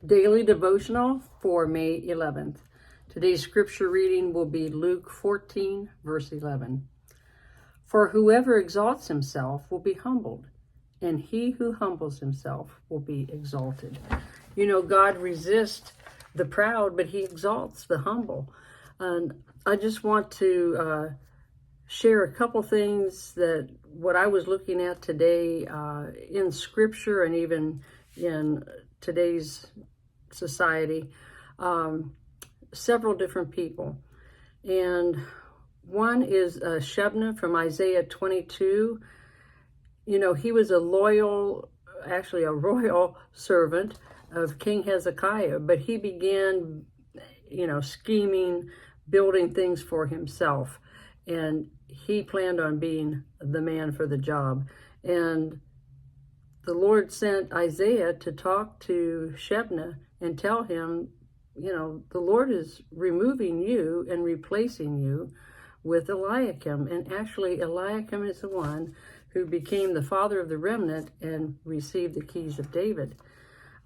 Daily Devotional for May 11th. Today's scripture reading will be Luke 14, verse 11. For whoever exalts himself will be humbled, and he who humbles himself will be exalted. You know, God resists the proud, but he exalts the humble. And I just want to share a couple things that what I was looking at today in scripture and even in today's society, several different people. And one is Shebna from Isaiah 22. You know, he was a royal servant of King Hezekiah, but he began, scheming, building things for himself. And he planned on being the man for the job. And the Lord sent Isaiah to talk to Shebna and tell him, the Lord is removing you and replacing you with Eliakim. And actually, Eliakim is the one who became the father of the remnant and received the keys of David.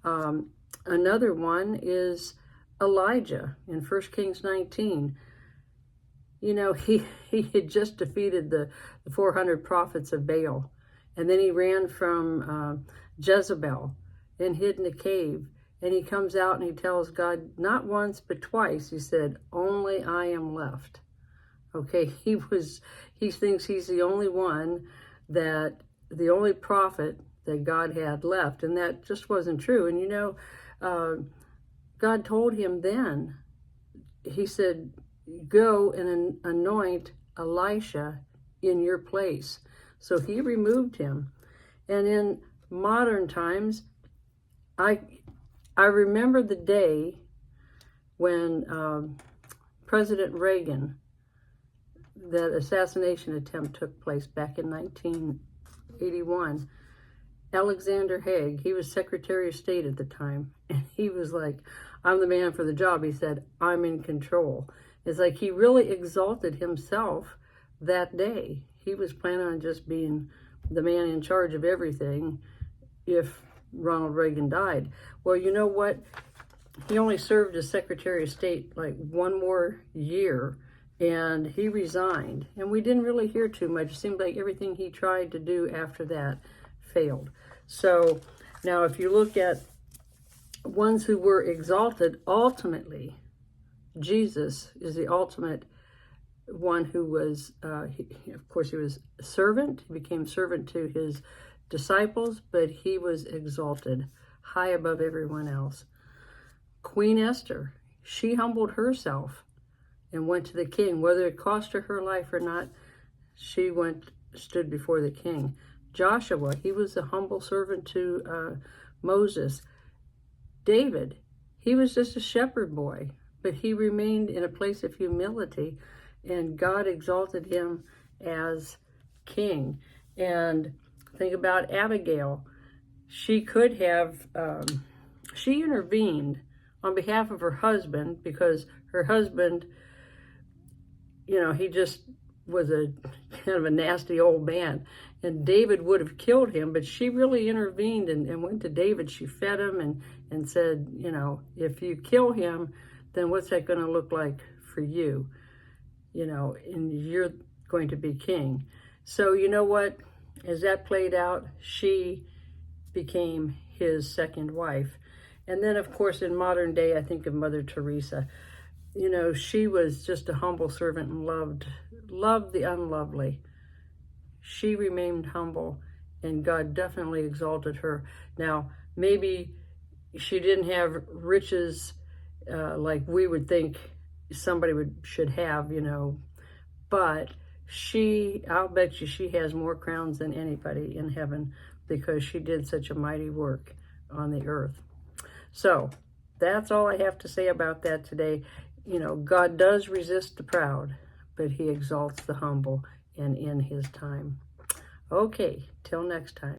Another one is Elijah in 1 Kings 19. He had just defeated the 400 prophets of Baal. And then he ran from Jezebel and hid in a cave. And he comes out and he tells God, not once, but twice, he said, only I am left. Okay, he thinks he's the only one, the only prophet that God had left. And that just wasn't true. And God told him then, he said, go and anoint Elisha in your place. So he removed him. And in modern times, I remember the day when President Reagan, that assassination attempt took place back in 1981. Alexander Haig, he was Secretary of State at the time, and he was like, I'm the man for the job. He said, I'm in control. It's like he really exalted himself that day. He was planning on just being the man in charge of everything if Ronald Reagan died. Well, you know what? He only served as Secretary of State like one more year, and he resigned. And we didn't really hear too much. It seemed like everything he tried to do after that failed. So now if you look at ones who were exalted, ultimately, Jesus is the ultimate one who was, of course, he was a servant. He became servant to his disciples, but he was exalted high above everyone else. Queen Esther, she humbled herself and went to the king. Whether it cost her life or not, she stood before the king. Joshua, he was a humble servant to Moses. David, he was just a shepherd boy, but he remained in a place of humility, and God exalted him as king. And think about Abigail. She could have, she intervened on behalf of her husband because her husband, he just was a kind of a nasty old man. And David would have killed him, but she really intervened and went to David. She fed him and said, if you kill him, then what's that going to look like for you? And you're going to be king. So you know what? As that played out, she became his second wife. And then, of course, in modern day, I think of Mother Teresa. She was just a humble servant and loved the unlovely. She remained humble, and God definitely exalted her. Now, maybe she didn't have riches like we would think somebody should have, but I'll bet you she has more crowns than anybody in heaven because she did such a mighty work on the earth. So that's all I have to say about that today. God does resist the proud, but he exalts the humble and in his time. Okay, till next time.